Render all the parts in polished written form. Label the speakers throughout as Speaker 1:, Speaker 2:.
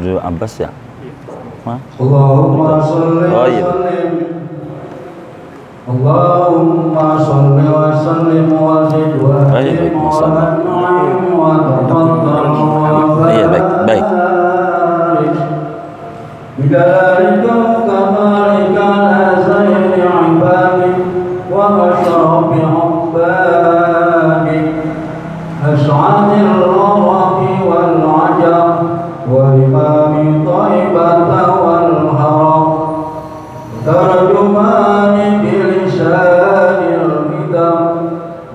Speaker 1: Ibnu Abbas ya? Hah?
Speaker 2: Allahumma sholli wa sallim. Allahumma sholli wa sallim wa zid wa
Speaker 1: Baik, iya, baik.
Speaker 2: Bidarika kamalika la sayyidi ibadi wa ashrafi ubadi as'adil rafi wal ajab wa imami taibata wal haram tarjumani bilisanil hidam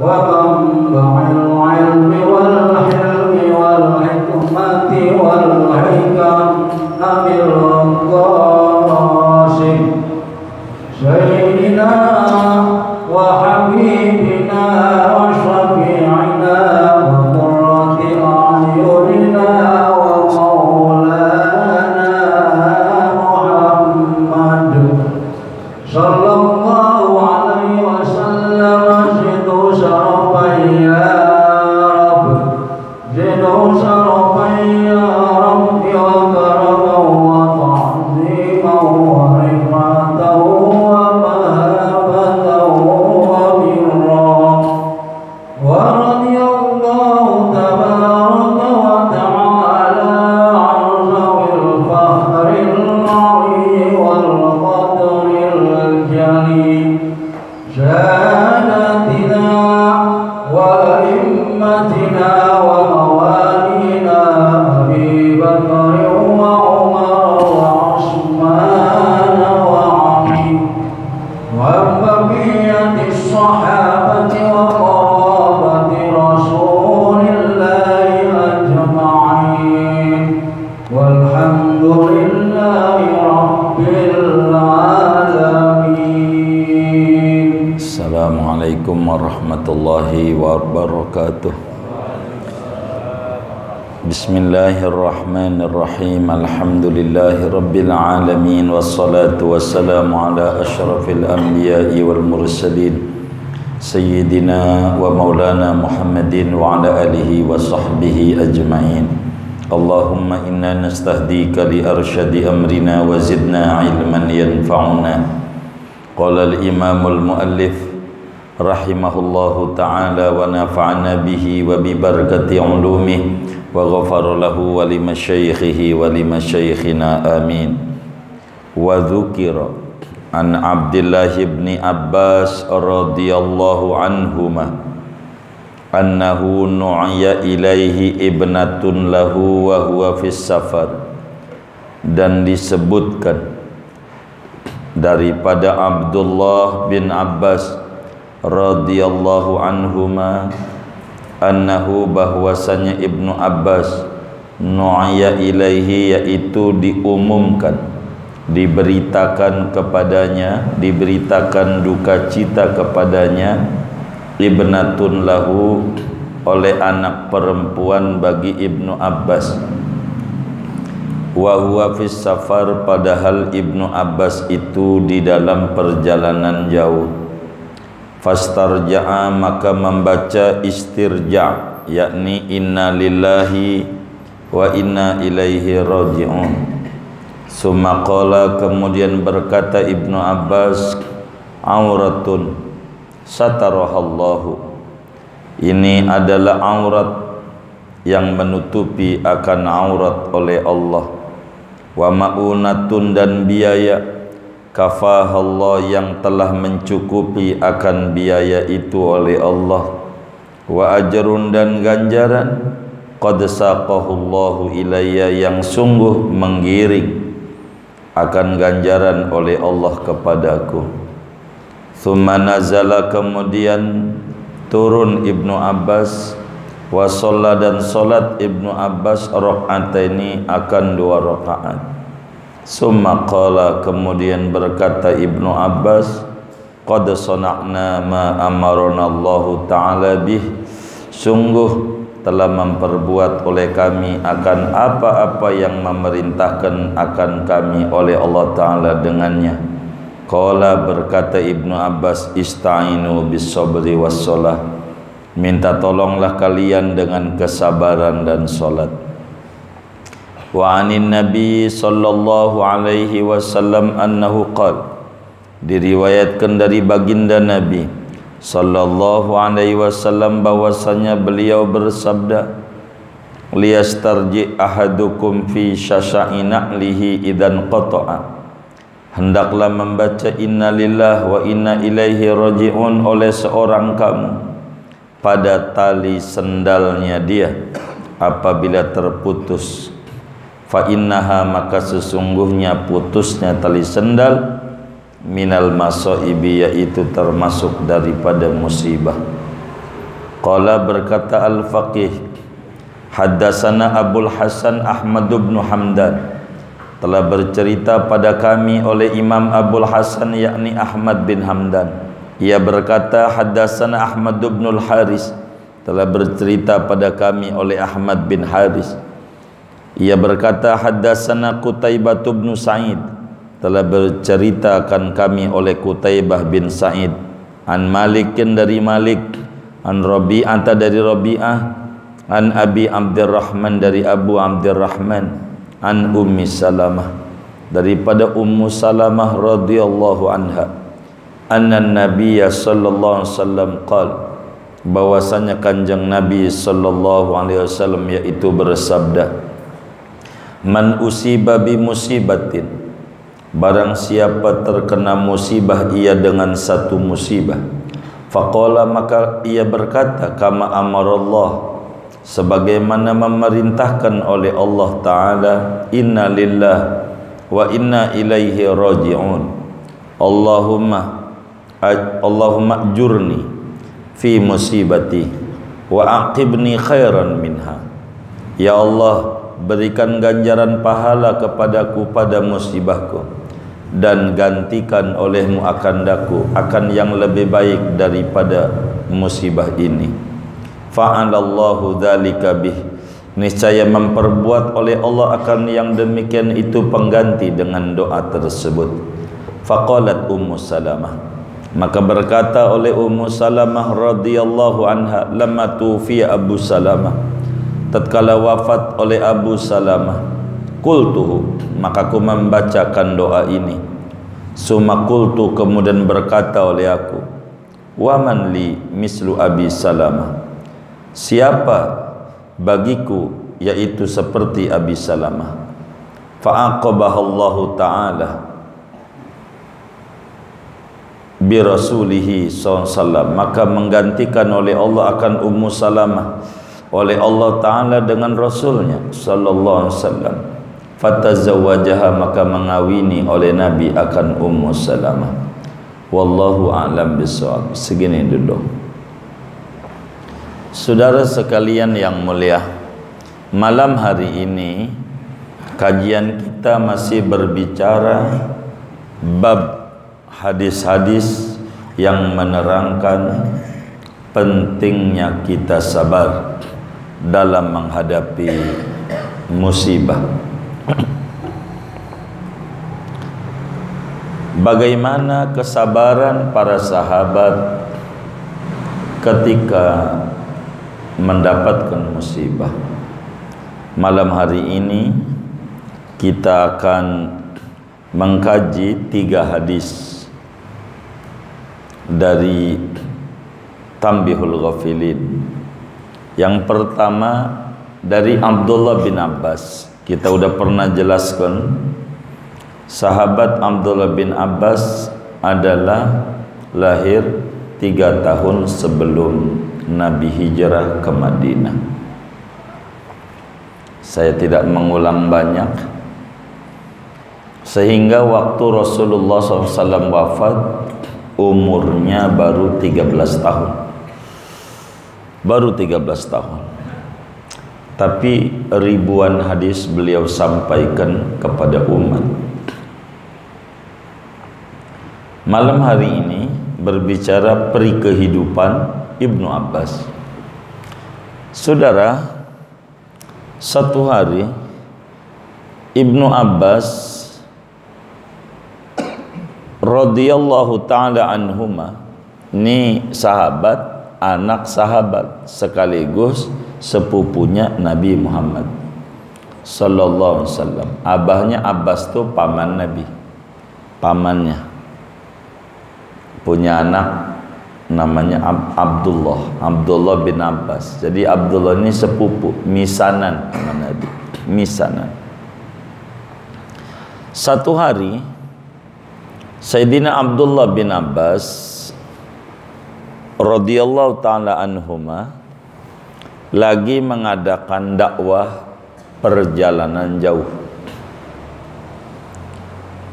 Speaker 2: wa manba'il ilmi wal hilmi wal hikmati wal hikam abil qasim sayyidina wa habibina wa syafi'ina wa qurrati a'yunina wa maulana Muhammad sallallahu alaihi wasallam zidu syarafan ya Rabb zidu syarafan ya Rabb wa karaman wa ta'ziman wa rifatan wa mahabbatan wa birran wa radiyallahu tabaraka wa ta'ala an zawil fakhril 'ali wal qadril jalil سادتنا وأئمتنا وموالينا أبي بكر وعمر وعثمان وعلي وبقية الصحابة وقرابة رسول الله أجمعين والحمد لله رب العالمين.
Speaker 1: Assalamualaikum warahmatullahi wabarakatuh. Bismillahirrahmanirrahim. Alhamdulillahi rabbil alamin. Wassalatu wassalamu ala ashrafil anbiya'i wal mursalin Sayyidina wa maulana Muhammadin wa ala alihi wa sahbihi ajma'in. Allahumma inna nastahdika li arsyadi amrina wa zidna ilman yanfa'una. Qala al-imamul muallif rahimahullahu ta'ala wa nafa'ana bihi wa bi barakati ulumih wa ghafara lahu wa li masyaikhihi wa li masyaikhina amin. Wa dzukira an Abdullah ibn Abbas radhiyallahu anhuma annahu nu'ya ilaihi ibnatun lahu wa huwa fis safar, dan disebutkan daripada Abdullah bin Abbas radhiyallahu anhuma annahu, bahwasanya Ibnu Abbas nu'ya ilaihi, yaitu diumumkan, diberitakan kepadanya, diberitakan duka cita kepadanya, ibnatun lahu, oleh anak perempuan bagi Ibnu Abbas, wa huwa fis safar, padahal Ibnu Abbas itu di dalam perjalanan jauh. Fastarja'a, maka membaca istirja', yakni inna lillahi wa inna ilaihi raji'un. Summa qala, kemudian berkata Ibnu Abbas, auratun satarahallahu, ini adalah aurat yang menutupi akan aurat oleh Allah. Wa ma'unatun, dan biaya, kafahallah, yang telah mencukupi akan biaya itu oleh Allah. Wa ajrun, dan ganjaran, qad saqahullahu ilayya, yang sungguh menggiring akan ganjaran oleh Allah kepadaku. Thumma nazala, kemudian turun Ibnu Abbas, wa shalla, dan salat Ibnu Abbas raka'ataini, akan 2 rakaat. Summa qala, kemudian berkata Ibnu Abbas, qad sana'na ma amarana Allah ta'ala bih, sungguh telah memperbuat oleh kami akan apa-apa yang memerintahkan akan kami oleh Allah Ta'ala dengannya. Qala, berkata Ibnu Abbas, ista'inu bis sabri was shalah, minta tolonglah kalian dengan kesabaran dan solat. Wa 'anin Nabi sallallahu alaihi wasallam annahu qala, diriwayatkan dari baginda Nabi sallallahu alaihi wasallam bahwasanya beliau bersabda, liyastarji ahadukum fi syasha'i na'lihi idan qata'a, hendaklah membaca innalillah wa inna ilaihi raji'un oleh seorang kamu pada tali sendalnya dia apabila terputus. Fa innaha, maka sesungguhnya putusnya tali sendal, minal masaibi, yaitu termasuk daripada musibah. Qala, berkata al-faqih, haddatsana Abul Hasan Ahmad bin Hamdan, telah bercerita pada kami oleh Imam Abul Hasan yakni Ahmad bin Hamdan. Ia berkata haddatsana Ahmad bin al-Haris, telah bercerita pada kami oleh Ahmad bin Haris. Ia berkata haddatsana Qutaibah bin Sa'id, telah berceritakan kami oleh Qutaibah bin Sa'id, an Malikin dari Malik, an Rabi'ah dari Rabi'ah, an Abi Abdurrahman dari Abu Abdurrahman, an Ummi Salamah daripada Ummu Salamah radhiyallahu anha, anna Nabiyya sallallahu alaihi wasallam qala, bahwasanya kanjeng Nabi sallallahu alaihi wasallam yaitu bersabda, man usiba bi musibatin, barang siapa terkena musibah ia dengan satu musibah, faqala, maka ia berkata, kama amarallah, sebagaimana memerintahkan oleh Allah Ta'ala, inna lillah wa inna ilaihi raji'un, Allahumma ajurni fi musibati wa aqibni khairan minha, ya Allah, berikan ganjaran pahala kepadaku pada musibahku, dan gantikan olehmu akan yang lebih baik daripada musibah ini. Fa'alallahu dzalika bih, niscaya memperbuat oleh Allah akan yang demikian itu pengganti dengan doa tersebut. Faqalat Ummu Salamah, maka berkata oleh Ummu Salamah radhiyallahu anha, lamma tufiya Abu Salamah, tatkala wafat oleh Abu Salamah, qultuhu, maka aku membacakan doa ini. Summa qultu, kemudian berkata oleh aku, wa man li mislu Abi Salamah, siapa bagiku yaitu seperti Abi Salamah. Fa'aqabahallahu ta'ala bi rasulihi sallallahu alaihi wasallam, maka menggantikan oleh Allah akan Ummu Salamah oleh Allah Ta'ala dengan Rasulnya sallallahu alaihi wasallam. Fatazawwajaha, maka mengawini oleh Nabi akan Ummu Salamah. Wallahu a'lam bishawab. Segini dulu. Saudara sekalian yang mulia, malam hari ini kajian kita masih berbicara bab hadis-hadis yang menerangkan pentingnya kita sabar dalam menghadapi musibah. Bagaimana kesabaran para sahabat ketika mendapatkan musibah. Malam hari ini kita akan mengkaji 3 hadis dari Tanbihul Ghafilin. Yang pertama dari Abdullah bin Abbas. Kita udah pernah jelaskan, sahabat Abdullah bin Abbas adalah lahir 3 tahun sebelum Nabi hijrah ke Madinah. Saya tidak mengulang banyak, sehingga waktu Rasulullah SAW wafat umurnya baru 13 tahun. Baru 13 tahun. Tapi ribuan hadis beliau sampaikan kepada umat. Malam hari ini berbicara peri kehidupan Ibnu Abbas. Saudara, satu hari Ibnu Abbas radhiyallahu ta'ala anhuma, ini sahabat, anak sahabat sekaligus sepupunya Nabi Muhammad sallallahu alaihi wasallam. Abahnya Abbas tuh paman Nabi, pamannya punya anak namanya Abdullah bin Abbas. Jadi Abdullah ini sepupu, misanan sama Nabi, misanan. Satu hari Sayyidina Abdullah bin Abbas radhiyallahu taala anhuma lagi mengadakan dakwah perjalanan jauh.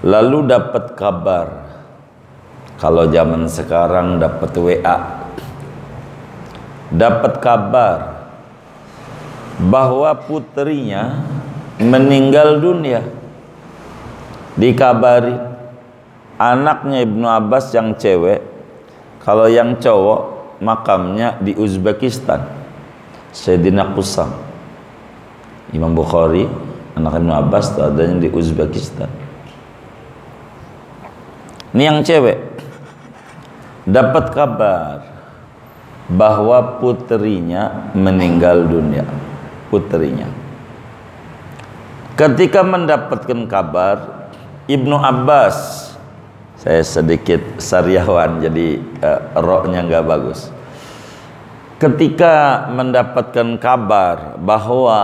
Speaker 1: Lalu dapat kabar, kalau zaman sekarang dapat WA, dapat kabar bahwa putrinya meninggal dunia. Dikabari anaknya Ibnu Abbas yang cewek, kalau yang cowok makamnya di Uzbekistan, Sayyidina Qusam. Imam Bukhari anak Ibnu Abbas itu adanya di Uzbekistan. Ini yang cewek dapat kabar bahwa putrinya meninggal dunia. Putrinya ketika mendapatkan kabar, Ibnu Abbas, saya sedikit sariawan jadi roknya nggak bagus. Ketika mendapatkan kabar bahwa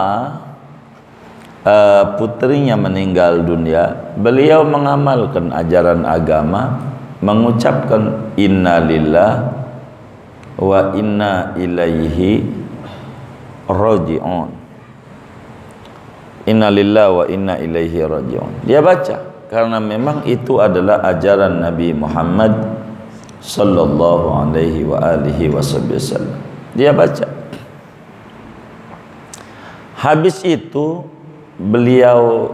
Speaker 1: putrinya meninggal dunia, beliau mengamalkan ajaran agama, mengucapkan innalillah wa inna ilaihi raji'un. Innalillah wa inna ilaihi raji'un. Dia baca karena memang itu adalah ajaran Nabi Muhammad sallallahu alaihi wa alihi wasallam. Dia baca. Habis itu beliau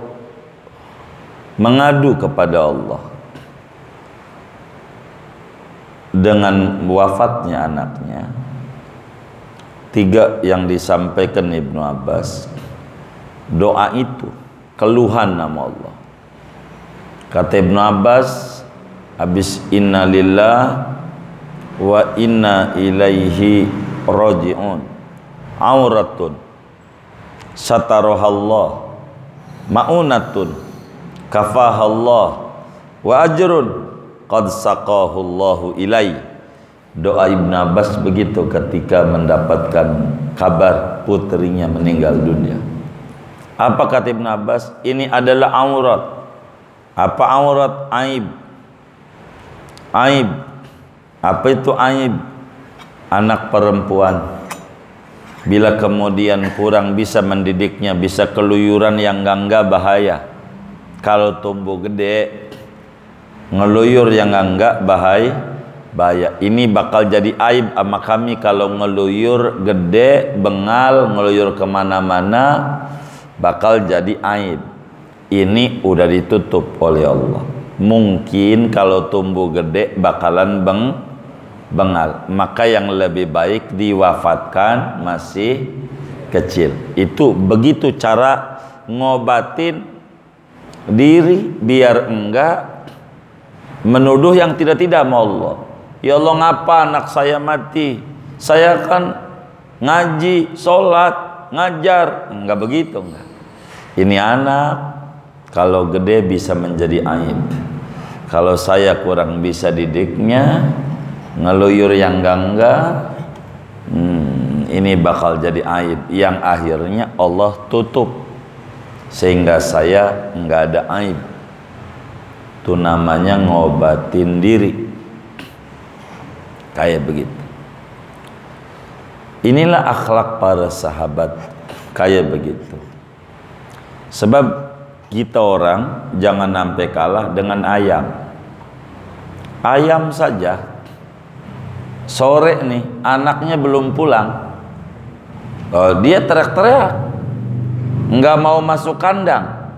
Speaker 1: mengadu kepada Allah dengan wafatnya anaknya. Tiga yang disampaikan Ibnu Abbas, doa itu keluhan nama Allah. Kata Ibnu Abbas, habis innalillah wa inna ilaihi raji'un, auratun satarahallah, ma'unatun kafahallah, wa ajrun qad saqahullahu ilai. Doa Ibnu Abbas begitu ketika mendapatkan kabar putrinya meninggal dunia. Apa kata Ibnu Abbas? Ini adalah aurat. Apa aurat? Aib. Aib. Apa itu aib? Anak perempuan bila kemudian kurang bisa mendidiknya, bisa keluyuran yang enggak bahaya. Kalau tumbuh gede ngeluyur yang enggak bahaya. Ini bakal jadi aib sama kami kalau ngeluyur gede, bengal, ngeluyur kemana-mana, bakal jadi aib. Ini udah ditutup oleh Allah. Mungkin kalau tumbuh gede bakalan bengal, maka yang lebih baik diwafatkan masih kecil. Itu begitu cara ngobatin diri biar enggak menuduh yang tidak-tidak sama Allah. Ya Allah, ngapa anak saya mati? Saya kan ngaji, sholat, ngajar. Enggak begitu, enggak. Ini anak kalau gede bisa menjadi aib. Kalau saya kurang bisa didiknya, ngeluyur yang enggak, ini bakal jadi aib yang akhirnya Allah tutup sehingga saya enggak ada aib. Itu namanya ngobatin diri. Kayak begitu. Inilah akhlak para sahabat, kayak begitu. Sebab kita orang jangan sampai kalah dengan ayam. Ayam saja sore nih anaknya belum pulang, dia teriak-teriak, nggak mau masuk kandang.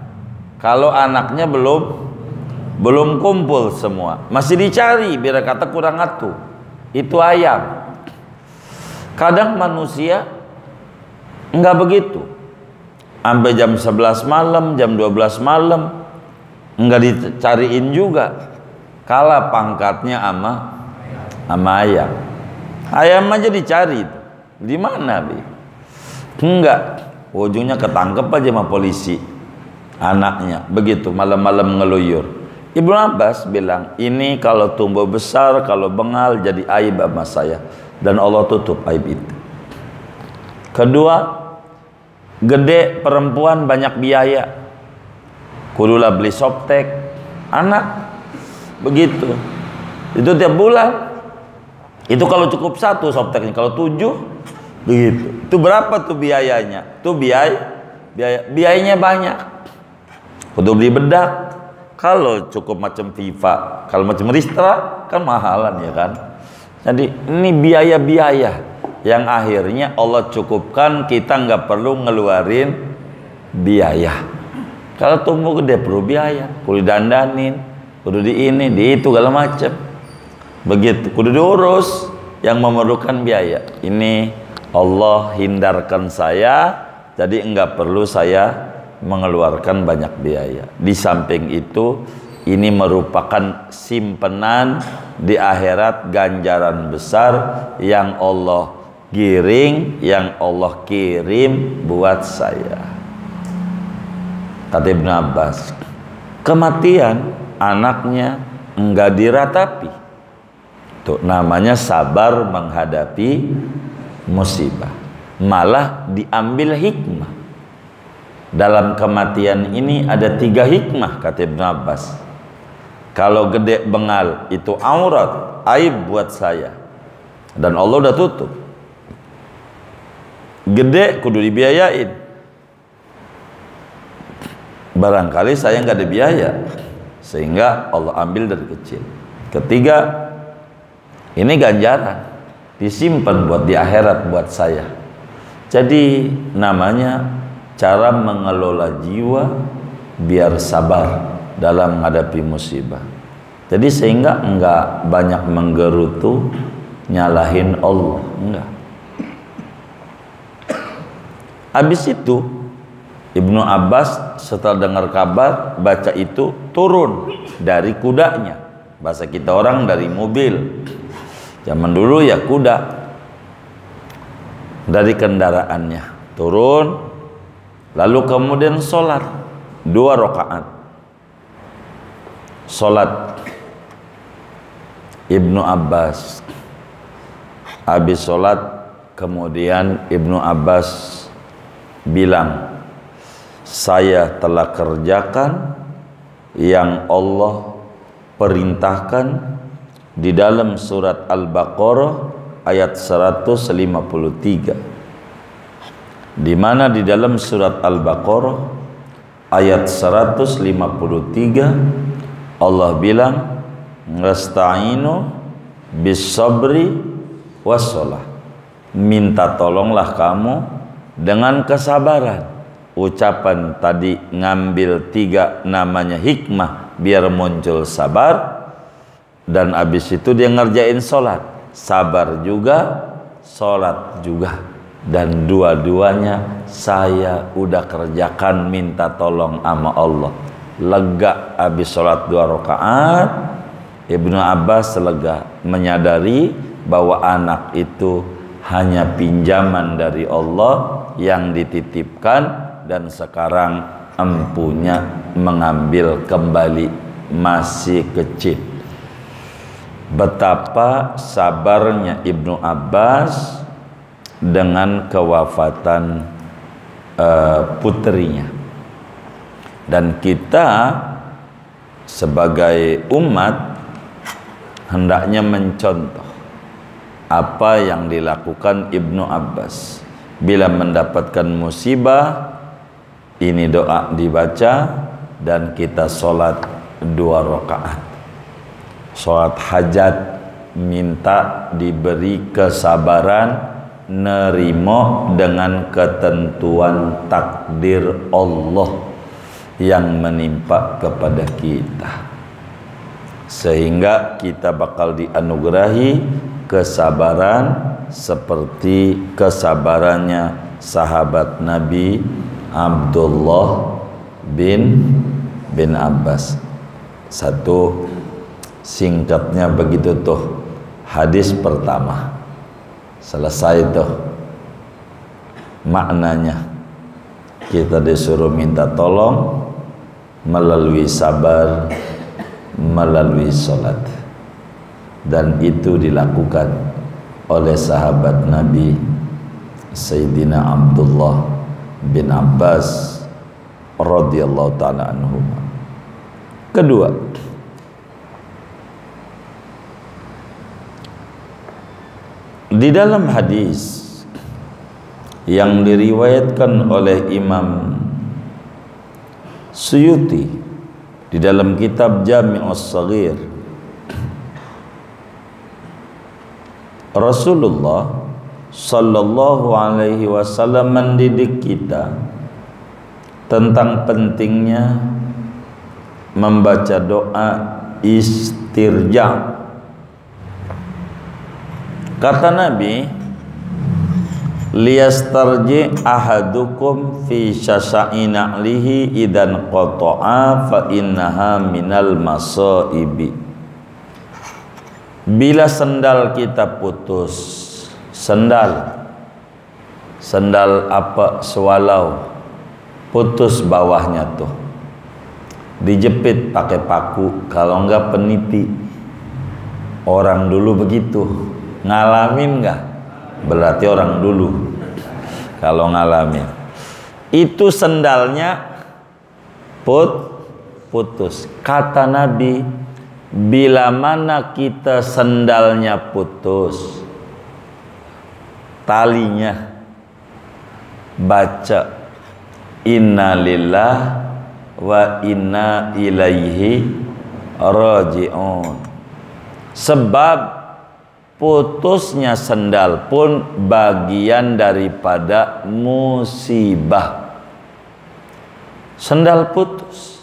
Speaker 1: Kalau anaknya belum kumpul semua, masih dicari biar kata kurang atuh. Itu ayam. Kadang manusia enggak begitu. Sampai jam 11 malam, jam 12 malam enggak dicariin juga. Kalah pangkatnya sama ayam. Ayam aja dicari. Di mana, Bi? Enggak. ujungnya ketangkep aja sama polisi anaknya, begitu malam-malam ngeluyur. Ibnu Abbas bilang, ini kalau tumbuh besar, kalau bengal jadi aib sama saya, dan Allah tutup aib itu. Kedua, gede perempuan banyak biaya, kudulah beli softtek anak, begitu. Itu tiap bulan. Itu kalau cukup satu softteknya, kalau 7 begitu. Itu berapa tuh biayanya? Itu biayanya banyak. Kudu beli bedak. Kalau cukup macam FIFA, kalau macam Ristra kan mahalan ya kan. Jadi ini biaya-biaya yang akhirnya Allah cukupkan, kita nggak perlu ngeluarin biaya. Kalau tumbuh gede perlu biaya, kudu dandanin, kudu di ini, di itu segala macam. Begitu, kudu diurus yang memerlukan biaya. Ini Allah hindarkan saya, jadi enggak perlu saya mengeluarkan banyak biaya. Di samping itu, ini merupakan simpenan di akhirat, ganjaran besar yang Allah giring, yang Allah kirim buat saya. Kata Ibnu Abbas, kematian anaknya enggak diratapi. Tuh namanya sabar menghadapi musibah, malah diambil hikmah. Dalam kematian ini ada 3 hikmah, kata Ibnu Abbas. Kalau gede bengal itu aurat, aib buat saya, dan Allah udah tutup. Gede kudu dibiayain, barangkali saya nggak ada biaya sehingga Allah ambil dari kecil. Ketiga, ini ganjaran disimpan buat di akhirat buat saya. Jadi namanya cara mengelola jiwa biar sabar dalam menghadapi musibah. Jadi sehingga enggak banyak menggerutu nyalahin Allah, enggak. Habis itu Ibnu Abbas setelah dengar kabar, baca itu, turun dari kudanya. Bahasa kita orang dari mobil. Zaman dulu ya kuda. Dari kendaraannya turun, lalu kemudian sholat 2 rakaat. Sholat Ibnu Abbas. Habis sholat kemudian Ibnu Abbas bilang, saya telah kerjakan yang Allah perintahkan di dalam surat Al-Baqarah ayat 153. Di mana di dalam surat Al-Baqarah ayat 153 Allah bilang, nasta'inu bis-sabri was-shalah. Minta tolonglah kamu dengan kesabaran. Ucapan tadi ngambil 3 namanya hikmah biar muncul sabar, dan habis itu dia ngerjain sholat, sabar juga, sholat juga. Dan dua-duanya saya udah kerjakan, minta tolong sama Allah. Lega habis sholat 2 rakaat. Ibnu Abbas lega, menyadari bahwa anak itu hanya pinjaman dari Allah yang dititipkan, dan sekarang empunya mengambil kembali, masih kecil. Betapa sabarnya Ibnu Abbas dengan kewafatan putrinya. Dan kita sebagai umat hendaknya mencontoh apa yang dilakukan Ibnu Abbas. Bila mendapatkan musibah, ini doa dibaca dan kita sholat 2 rakaat. Sholat hajat, minta diberi kesabaran, nerimo dengan ketentuan takdir Allah yang menimpa kepada kita, sehingga kita bakal dianugerahi kesabaran seperti kesabarannya sahabat Nabi Abdullah bin Abbas. Satu singkatnya begitu tuh hadis pertama. Selesai tuh maknanya. kita disuruh minta tolong melalui sabar, melalui sholat. Dan itu dilakukan oleh sahabat Nabi Sayyidina Abdullah bin Abbas radhiyallahu ta'ala anhu. Kedua, di dalam hadis yang diriwayatkan oleh Imam Suyuti di dalam kitab Jami'us Shaghir, Rasulullah sallallahu alaihi wasallam mendidik kita tentang pentingnya membaca doa istirja. Kata Nabi, liyastarji ahadukum fi syasa'i na'lihi idan qata'a fa innaha minal masaibi. Bila sendal kita putus, sendal apa, sewalau putus bawahnya tuh, dijepit pakai paku, kalau enggak peniti. Orang dulu begitu, ngalamin enggak? Berarti orang dulu kalau ngalamin. Itu sendalnya putus. Kata Nabi, bila mana kita sendalnya putus, talinya, baca inna lillah wa inna ilaihi raji'un. Sebab putusnya sendal pun bagian daripada musibah. Sendal putus,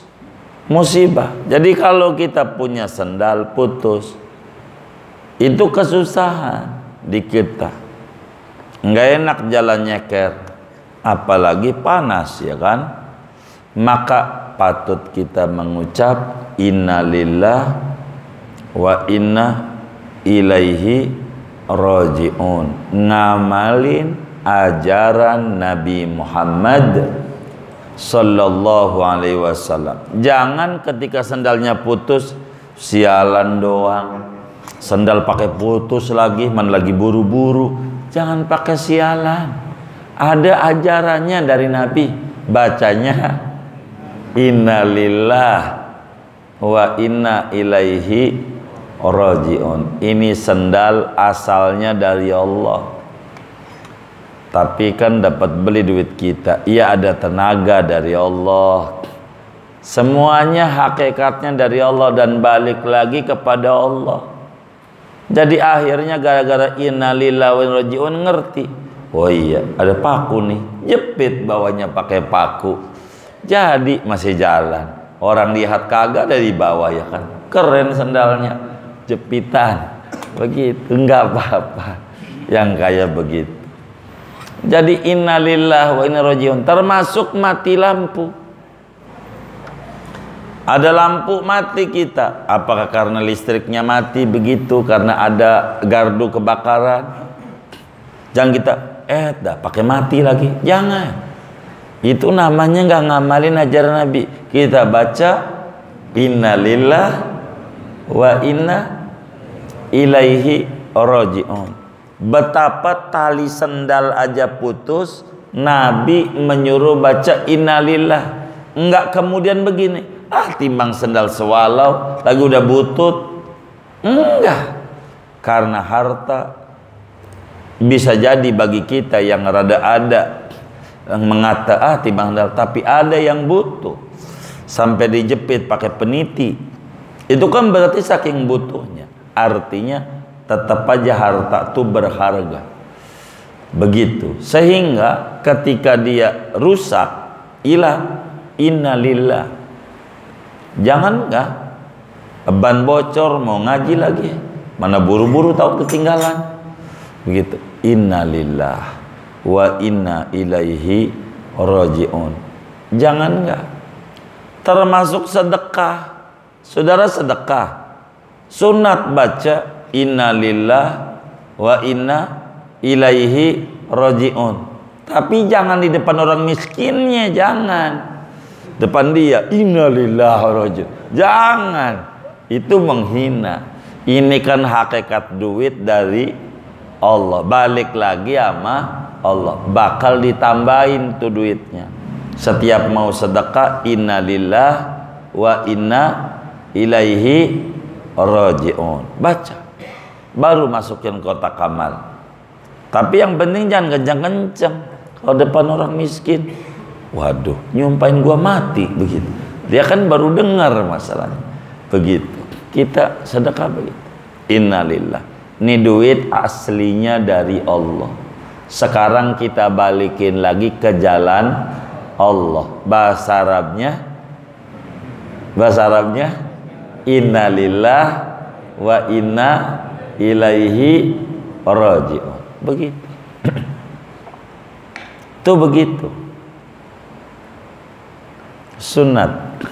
Speaker 1: musibah. Jadi kalau kita punya sendal putus, itu kesusahan di kita. Nggak enak jalan nyeker, apalagi panas, ya kan? Maka patut kita mengucap inna lillah wa inna ilaihi raji'un, ngamalin ajaran Nabi Muhammad sallallahu alaihi wasallam. Jangan ketika sendalnya putus sialan doang, sendal pakai putus lagi, man lagi buru-buru. Jangan pakai sialan, ada ajarannya dari Nabi. Bacanya inna lillah wa inna ilaihi raji'un. Ini sendal asalnya dari Allah, tapi kan dapat beli duit kita. Ia ada tenaga dari Allah. Semuanya hakikatnya dari Allah dan balik lagi kepada Allah. Jadi akhirnya gara-gara innalillahi wa inna ilaihi raji'un ngerti, oh iya ada paku nih, jepit bawahnya pakai paku, jadi masih jalan. Orang lihat kagak dari bawah, ya kan, keren sendalnya, jepitan begitu, enggak apa-apa yang kayak begitu. Jadi innalillahi wa inna ilaihi raji'un termasuk mati lampu. Ada lampu mati kita, apakah karena listriknya mati begitu, karena ada gardu kebakaran? Jangan kita dah pakai mati lagi, jangan. Itu namanya nggak ngamalin ajaran Nabi. Kita baca innalillah wa inna ilaihi raji'un. Betapa tali sendal aja putus, Nabi menyuruh baca innalillah. Enggak kemudian begini, timbang sendal sewalau lagi udah butut. Enggak, karena harta bisa jadi bagi kita yang rada ada yang mengata timbang sendal, tapi ada yang butuh sampai dijepit pakai peniti. Itu kan berarti saking butuhnya. Artinya tetap aja harta itu berharga. Begitu. Sehingga ketika dia rusak, hilang, innalillah. Jangan enggak ban bocor mau ngaji lagi, mana buru-buru tahu ketinggalan. Begitu. Innalillah wa inna ilaihi raji'un. Jangan enggak. Termasuk sedekah. Saudara sedekah, sunat baca innalillah wa inna ilaihi raji'un. Tapi jangan di depan orang miskinnya, jangan. Depan dia, innalillahi wa rajiun. Jangan. Itu menghina. Ini kan hakikat duit dari Allah. Balik lagi sama Allah. Bakal ditambahin tuh duitnya. Setiap mau sedekah, innalillah wa inna ilaihi rajiun. Baca. Baru masukin kotak amal. Tapi yang penting jangan kencang-kencang. Kalau depan orang miskin, waduh, nyumpahin gua mati begitu. Dia kan baru dengar masalahnya. Begitu. Kita sedekah begitu. Innalillah. Ini duit aslinya dari Allah. Sekarang kita balikin lagi ke jalan Allah. Bahasa Arabnya innalillah wa inna ilaihi rajiun. Begitu. Itu begitu. Sunat.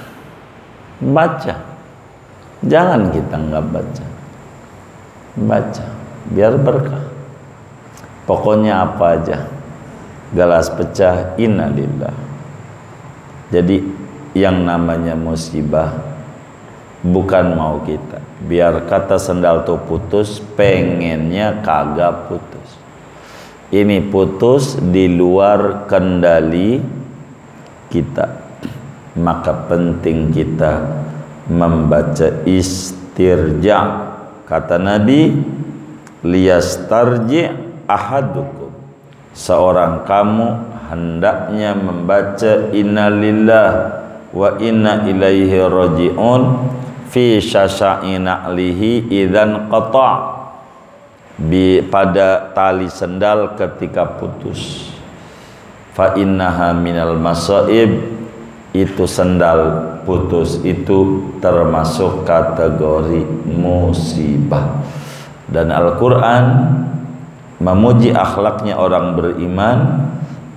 Speaker 1: Baca. Jangan kita nggak baca. Baca. Biar berkah. Pokoknya apa aja. Gelas pecah, innalillah. Jadi yang namanya musibah bukan mau kita. Biar kata sendal tuh putus, pengennya kagak putus. Ini putus di luar kendali kita. Maka penting kita membaca istirja. Kata Nabi, liyastarji ahadukum. Seorang kamu hendaknya membaca innalillah wa inna ilaihi rajiun fi syasha'ina alihi idzan qata', pada tali sendal ketika putus. Fa innaha minal masaib, itu sendal putus itu termasuk kategori musibah. Dan Al-Quran memuji akhlaknya orang beriman,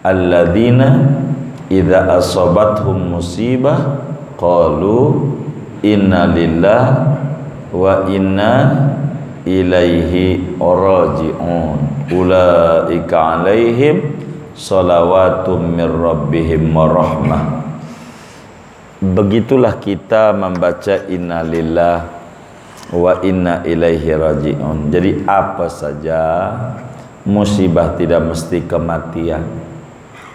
Speaker 1: alladzina idza asabathum musibah qalu inna lillahi wa inna ilaihi raji'un ulaika alaihim salawatum mir rabbihim wa rahmah. Begitulah kita membaca innalillah wa inna ilaihi raji'un. Jadi apa saja musibah, tidak mesti kematian.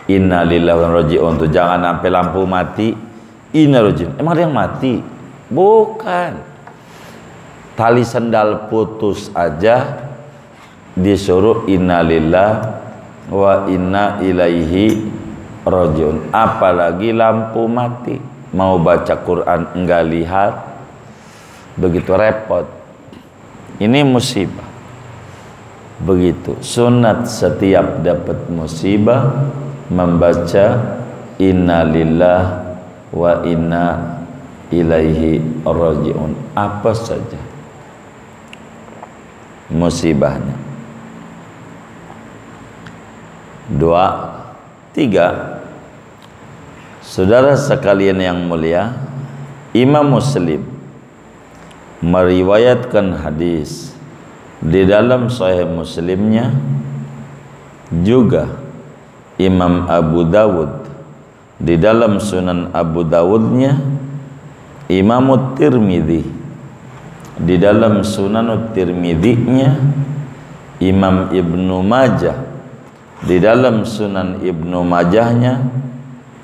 Speaker 1: Innalillahi wa raji'un tuh jangan sampai lampu mati inna raji'un. Emang ada yang mati? Bukan. Tali sendal putus aja disuruh innalillah wa inna ilaihi raji'un. Apalagi lampu mati, mau baca Quran enggak lihat, begitu repot. Ini musibah. Begitu sunat setiap dapat musibah membaca innalillah wa inna ilaihi raji'un. Apa saja musibahnya. 2, 3. Saudara sekalian yang mulia, Imam Muslim meriwayatkan hadis di dalam Sahih Muslimnya, juga Imam Abu Dawud di dalam Sunan Abu Dawudnya, Imam Tirmidzi di dalam Sunan Tirmidzi-nya, Imam Ibnu Majah di dalam Sunan Ibnu Majahnya,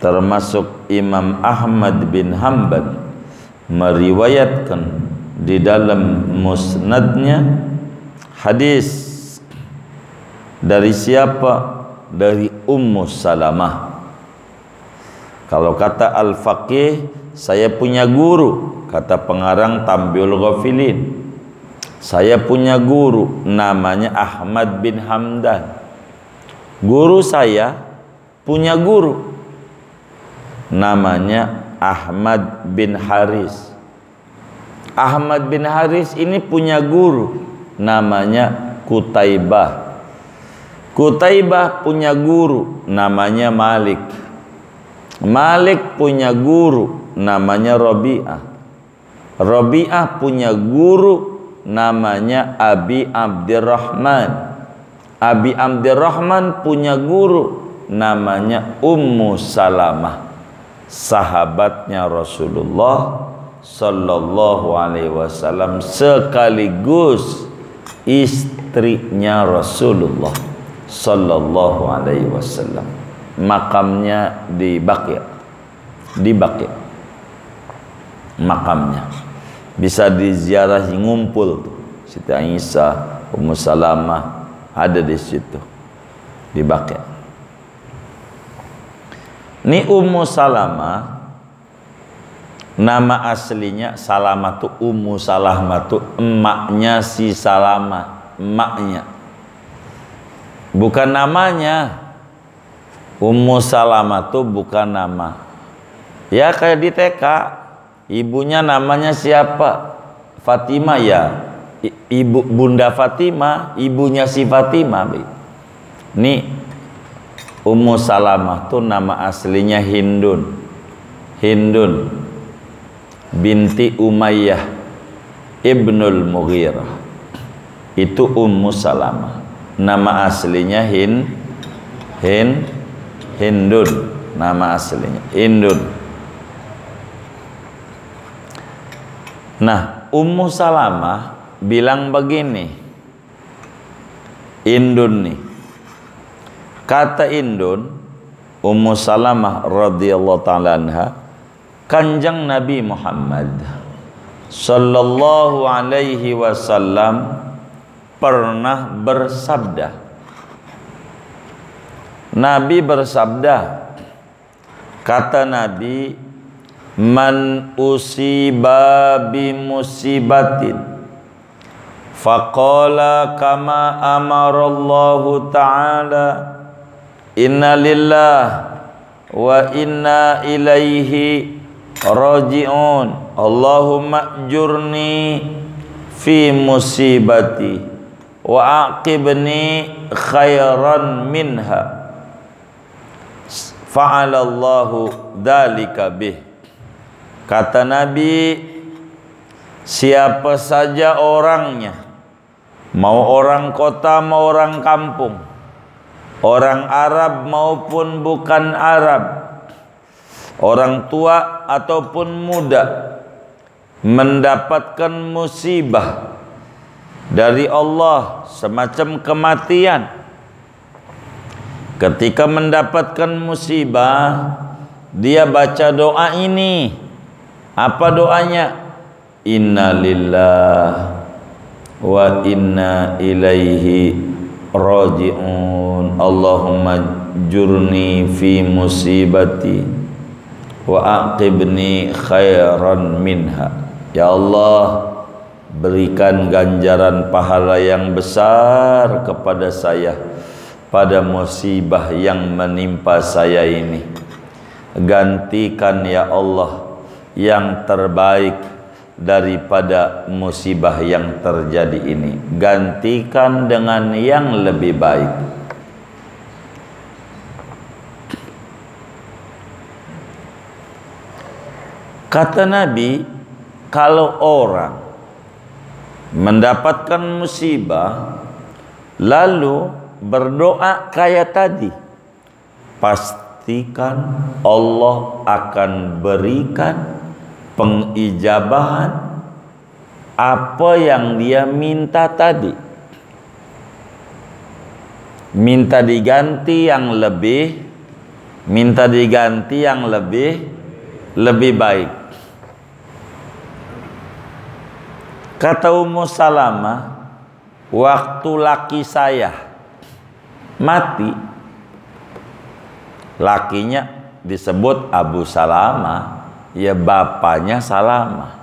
Speaker 1: termasuk Imam Ahmad bin Hanbal meriwayatkan di dalam Musnadnya hadis dari siapa? Dari Ummu Salamah. Kalau kata Al-Faqih, saya punya guru, kata pengarang Tambiul Ghafilin, saya punya guru namanya Ahmad bin Hamdan. Guru saya punya guru namanya Ahmad bin Haris. Ahmad bin Haris ini punya guru namanya Qutaibah. Qutaibah punya guru namanya Malik. Malik punya guru namanya Rabi'ah. Rabi'ah punya guru namanya Abi Abdurrahman. Abi Abdurrahman punya guru namanya Ummu Salamah, sahabatnya Rasulullah sallallahu alaihi wasallam sekaligus istrinya Rasulullah sallallahu alaihi wasallam. Makamnya di Baqi'. Di Baqi'. Makamnya bisa diziarahi, ngumpul tuh. Siti Aisyah, Ummu Salamah ada di situ di Baqi'. Ini Ummu Salamah, nama aslinya Salamah tuh Ummu Salamah tuh emaknya si Salamah, emaknya. Bukan namanya. Ummu Salamah tuh bukan nama. Ya kayak di TK, ibunya namanya siapa? Fatimah ya. Ibu Bunda Fatimah, ibunya si Fatimah. Nih Ummu Salamah tuh nama aslinya Hindun. Hindun binti Umayyah Ibnul Mughirah. Itu Ummu Salamah. Nama aslinya Hindun. Nama aslinya Hindun. Nah, Ummu Salamah bilang begini, Hindun nih. Kata Hindun, Ummu Salamah radhiyallahu ta'ala anha, Kanjeng Nabi Muhammad sallallahu alaihi wasallam pernah bersabda. Nabi bersabda, kata Nabi, man usiba bi musibatin faqala kama amarallahu ta'ala inna lillah wa inna ilaihi raji'un Allahumma ajurni fi musibati wa aqibni khairan minha fa'alallahu dhalika bih. Kata Nabi, siapa saja orangnya, mau orang kota mau orang kampung, orang Arab maupun bukan Arab, orang tua ataupun muda, mendapatkan musibah dari Allah semacam kematian. Ketika mendapatkan musibah, dia baca doa ini. Apa doanya? Inna lillah wa inna ilaihi raji'un Allahumma jurni fi musibati wa aqibni khairan minha. Ya Allah, berikan ganjaran pahala yang besar kepada saya pada musibah yang menimpa saya ini. Gantikan ya Allah yang terbaik daripada musibah yang terjadi ini. Gantikan dengan yang lebih baik. Kata Nabi, kalau orang mendapatkan musibah lalu berdoa kayak tadi, pastikan Allah akan berikan pengijabahan apa yang dia minta tadi. Minta diganti yang lebih, minta diganti yang lebih baik. Kata Ummu Salamah, waktu laki saya mati, lakinya disebut Abu Salamah, ya bapaknya Salamah,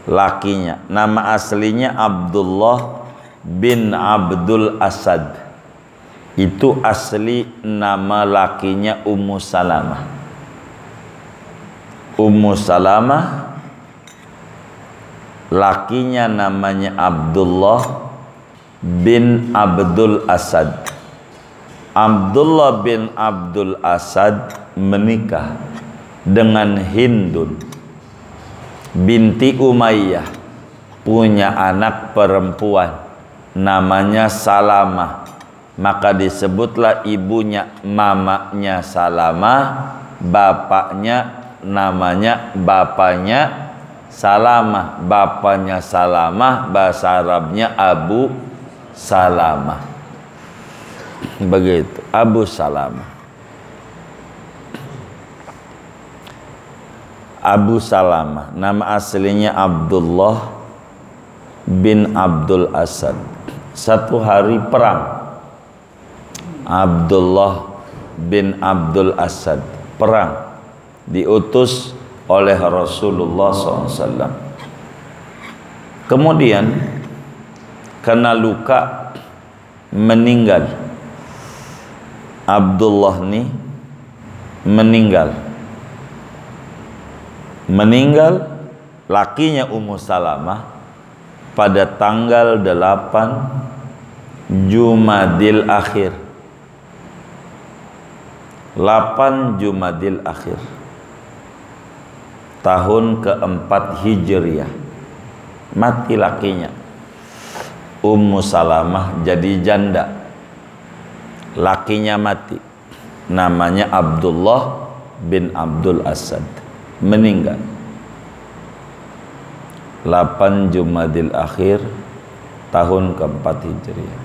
Speaker 1: lakinya nama aslinya Abdullah bin Abdul Asad. Itu asli nama lakinya Ummu Salamah. Ummu Salamah, lakinya namanya Abdullah bin Abdul Asad. Abdullah bin Abdul Asad menikah dengan Hindun binti Umayyah, punya anak perempuan namanya Salamah. maka disebutlah ibunya mamanya Salamah, bapaknya namanya bapaknya Salamah. Bapaknya Salamah bahasa Arabnya Abu Salamah. Begitu, Abu Salamah. Abu Salamah nama aslinya Abdullah bin Abdul Asad. Satu hari perang, Abdullah bin Abdul Asad perang, diutus oleh Rasulullah SAW. Kemudian kena luka, meninggal. Abdullah ini meninggal lakinya Ummu Salamah pada tanggal 8 Jumadil Akhir. 8 Jumadil Akhir tahun keempat Hijriyah, mati lakinya. Ummu Salamah jadi janda, lakinya mati, namanya Abdullah bin Abdul Asad, meninggal 8 Jumadil Akhir tahun keempat Hijriah.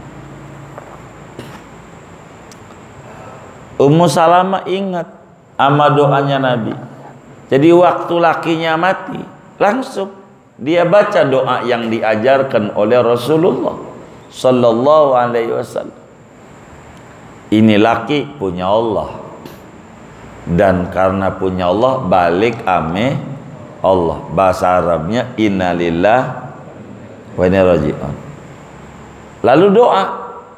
Speaker 1: Ummu Salamah ingat sama doanya Nabi. Jadi waktu lakinya mati, langsung dia baca doa yang diajarkan oleh Rasulullah Sallallahu Alaihi Wasallam. Ini laki punya Allah, dan karena punya Allah balik ame Allah. Bahasa Arabnya innalillah wa inna ilaihi raji'un. Lalu doa,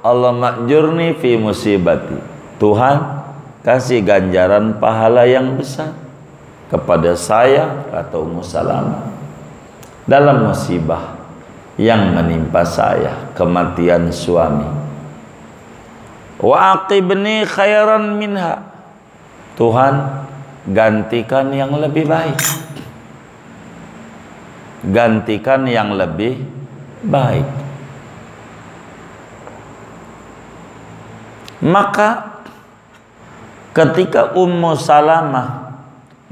Speaker 1: Allah makjurni fi musibati, Tuhan kasih ganjaran pahala yang besar kepada saya, kata Ummu Salamah, dalam musibah yang menimpa saya, kematian suami. Wa aqibni khairan minha, Tuhan gantikan yang lebih baik, gantikan yang lebih baik. Maka ketika Ummu Salamah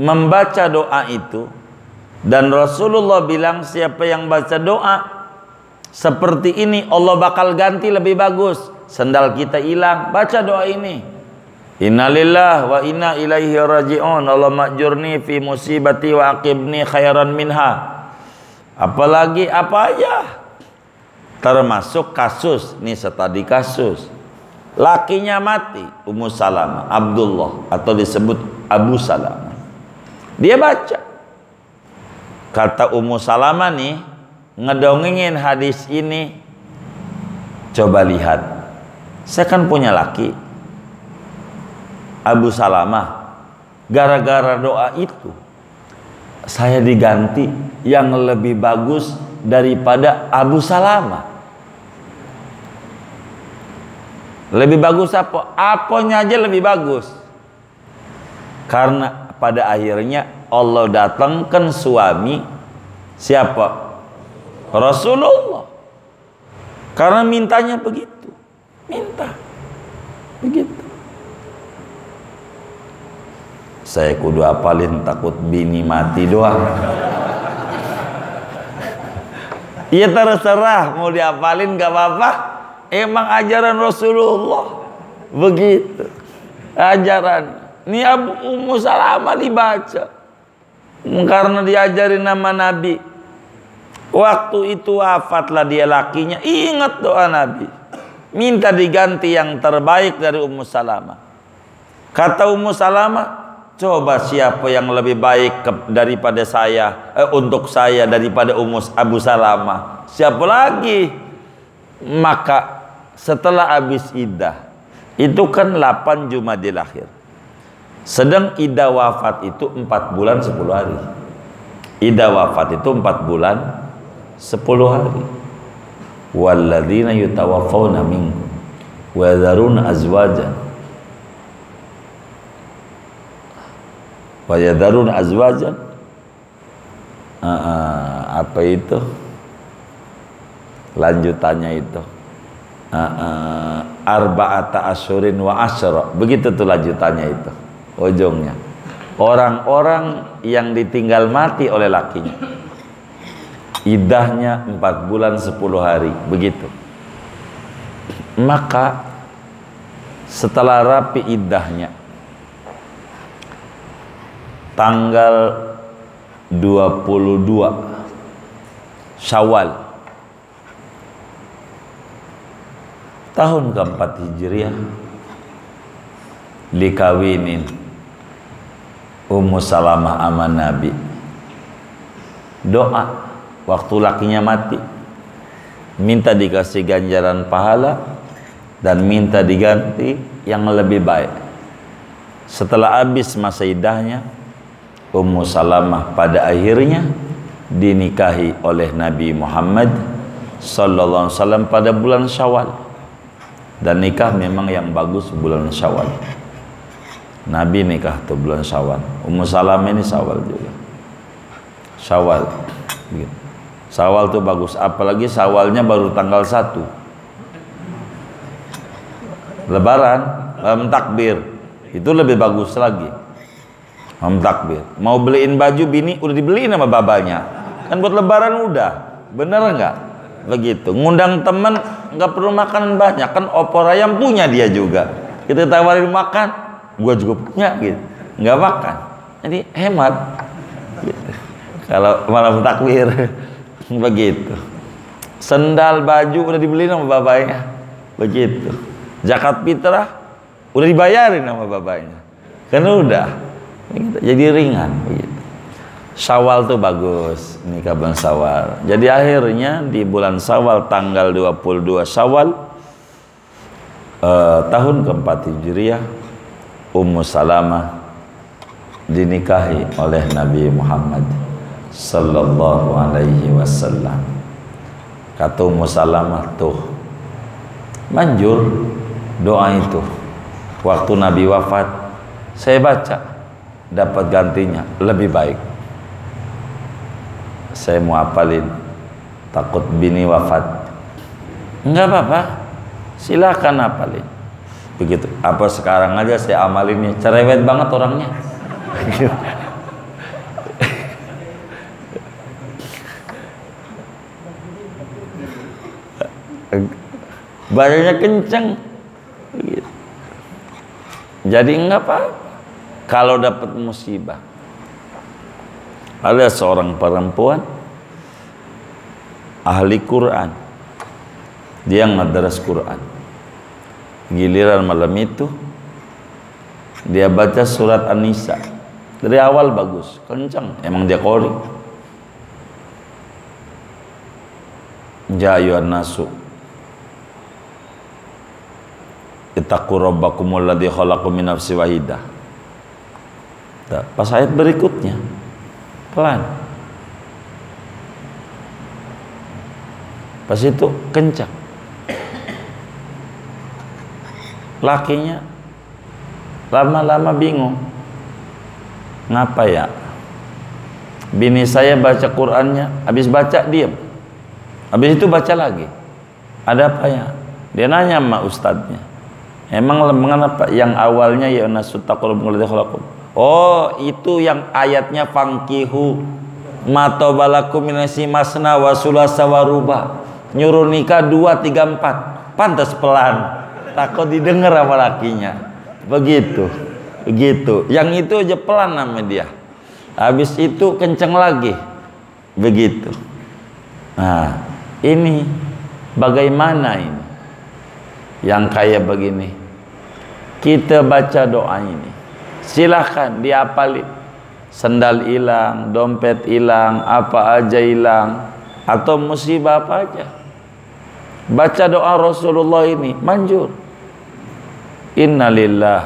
Speaker 1: membaca doa itu, dan Rasulullah bilang siapa yang baca doa seperti ini Allah bakal ganti lebih bagus. Sendal kita hilang, baca doa ini, innalillah wa inna ilaihi raji'un, Allah makjurni fi musibati wa aqibni khairan minha. Apalagi apa aja, termasuk kasus nih, tadi kasus lakinya mati, Ummu Salamah, Abdullah atau disebut Abu Salamah. Dia baca, kata Ummu Salamah nih ngedongengin hadis ini, coba lihat, saya kan punya laki Abu Salamah, gara-gara doa itu saya diganti yang lebih bagus daripada Abu Salamah. Lebih bagus apa? Apanya aja lebih bagus. Karena pada akhirnya Allah datangkan suami siapa? Rasulullah. Karena mintanya begitu. Minta begitu. Saya kudu apalin, takut bini mati doang. Ya terserah mau diapalin gak apa-apa. Emang ajaran Rasulullah begitu. Ajaran ini Ummu Salamah dibaca karena diajarin nama Nabi. Waktu itu wafatlah dia lakinya, ingat doa Nabi, minta diganti yang terbaik dari Ummu Salamah. Kata Ummu Salamah, coba siapa yang lebih baik daripada saya, untuk saya daripada Abu Salamah? Siapa lagi? Maka setelah habis iddah, itu kan 8 Jumadil Akhir. Sedang iddah wafat itu 4 bulan 10 hari. Iddah wafat itu 4 bulan 10 hari. Walladzina yutawaffawna minkum wa yadharuna azwajan wa yadharuna azwajan, apa itu lanjutannya itu, arba'ata asyurin wa asyra. Begitu tuh lanjutannya itu. Ujungnya. Orang-orang yang ditinggal mati oleh lakinya. Iddahnya 4 bulan 10 hari. Begitu. Maka setelah rapi iddahnya, tanggal 22 Syawal tahun keempat Hijriah, dikawinin Ummu Salamah ama Nabi. Doa waktu lakinya mati, minta dikasih ganjaran pahala dan minta diganti yang lebih baik. Setelah habis masa iddahnya, Ummu Salamah pada akhirnya dinikahi oleh Nabi Muhammad sallallahu alaihi wasallam pada bulan Syawal. Dan nikah memang yang bagus bulan Syawal. Nabi nikah tuh bulan Syawal. Ummu Salamah ini Syawal juga. Syawal. Begitu. Syawal tuh bagus, apalagi Syawalnya baru tanggal 1. Lebaran, malam takbir. Itu lebih bagus lagi. Malam takbir. Mau beliin baju bini udah dibeliin sama babanya. Kan buat lebaran udah. Bener enggak? Begitu. Ngundang temen nggak perlu makanan banyak, kan opor ayam punya dia juga. Kita tawarin makan, gua juga punya gitu. Nggak makan. Jadi hemat. Gitu. Kalau malam takbir begitu. Sendal baju udah dibeliin sama babanya. Begitu. Zakat fitrah udah dibayarin sama babanya. Kan udah. Jadi ringan begitu. Syawal tuh bagus, nikah bulan Syawal. Jadi akhirnya di bulan Syawal tanggal 22 Syawal tahun keempat Hijriah, Ummu Salamah dinikahi oleh Nabi Muhammad sallallahu alaihi wasallam. Kata Ummu Salamah tuh manjur doa itu. Waktu Nabi wafat, saya baca dapat gantinya lebih baik. Saya mau hafalin, takut bini wafat. Enggak apa-apa, silakan hafalin. Begitu. Apa sekarang aja saya amalinnya, cerewet banget orangnya. Bacanya kenceng. Begitu. Jadi enggak apa. Kalau dapat musibah, ada seorang perempuan ahli Quran, dia ngadras Quran. Giliran malam itu dia baca surat An-Nisa dari awal bagus, kencang, emang dia qori. Ya ayyuhan nasu ittaqu rabbakumul ladzi khalaqakum min nafsin wahidah. Pas ayat berikutnya pelan, pas itu kencang. Lakinya lama-lama bingung, ngapa ya bini saya baca Qur'annya, habis baca diam, habis itu baca lagi, ada apa ya? Dia nanya sama ustadznya, emang mengapa yang awalnya ya nasut taqulubul ladzi khalaqakum. Oh, itu yang ayatnya fangkihu matobalakum minasi masna wa sulasa wa ruba. Nyuruh nikah 2, 3, 4. Pantas pelan. Takut didengar sama lakinya. Begitu. Begitu. Yang itu aja pelan nama dia. Habis itu kenceng lagi. Begitu. Nah, ini bagaimana ini? Yang kayak begini. Kita baca doa ini. Silahkan diapalin. Sendal hilang, dompet hilang, apa aja hilang, atau musibah apa aja, baca doa Rasulullah ini manjur. Inna lillah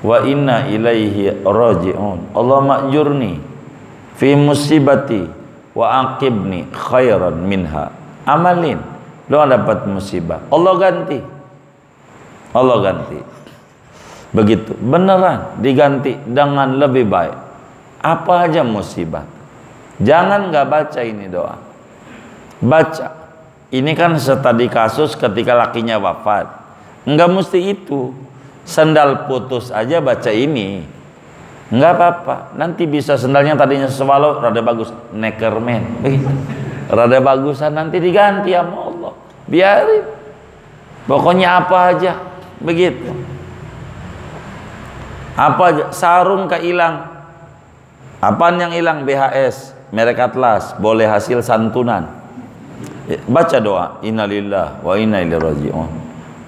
Speaker 1: wa inna ilaihi raji'un. Allahumma ajurni fi musibati wa aqibni khairan minha. Amalin, doa dapat musibah, Allah ganti. Allah ganti. Begitu, beneran diganti dengan lebih baik. Apa aja musibah, jangan nggak baca ini doa. Baca. Ini kan setadi kasus ketika lakinya wafat. Enggak mesti itu. Sendal putus aja baca ini. Enggak apa-apa. Nanti bisa sendalnya tadinya swallow rada bagus, neckerman. Begitu. Rada bagusan nanti diganti sama Allah. Biarin. Pokoknya apa aja. Begitu. Apa aja, sarung hilang. Apaan yang hilang? BHS, merek Atlas, boleh hasil santunan. Baca doa, innalillah wa inna ilaihi raji'un.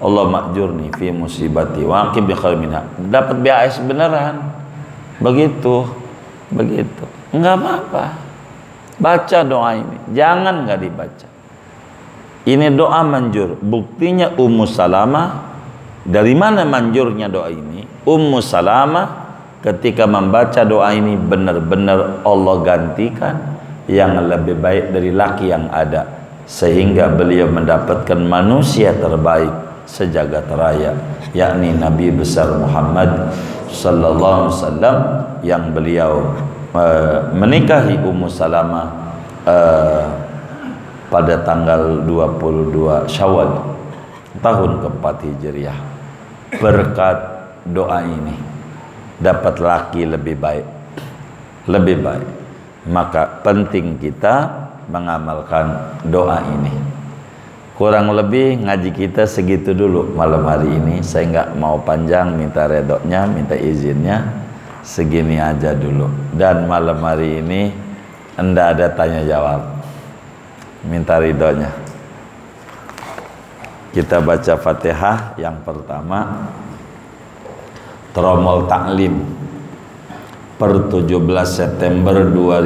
Speaker 1: Allah ma'jurni fi musibati wa aqib bi khair minha. Dapat BHS beneran. Begitu. Begitu. Enggak apa-apa. Baca doa ini. Jangan enggak dibaca. Ini doa manjur. Buktinya Ummu Salamah. Dari mana manjurnya doa ini? Ummu Salamah ketika membaca doa ini benar-benar Allah gantikan yang lebih baik dari laki yang ada, sehingga beliau mendapatkan manusia terbaik sejagat raya, yakni Nabi besar Muhammad sallallahu alaihi wasallam, yang beliau menikahi Ummu Salamah pada tanggal 22 Syawal tahun keempat Hijriah. Berkat doa ini dapat laki lebih baik, lebih baik. Maka penting kita mengamalkan doa ini. Kurang lebih ngaji kita segitu dulu malam hari ini. Saya nggak mau panjang, minta redoknya, minta izinnya. Segini aja dulu. Dan malam hari ini anda ada tanya jawab, minta ridhonya. Kita baca Fatihah yang pertama. Tromol Taklim per 17 September 2000.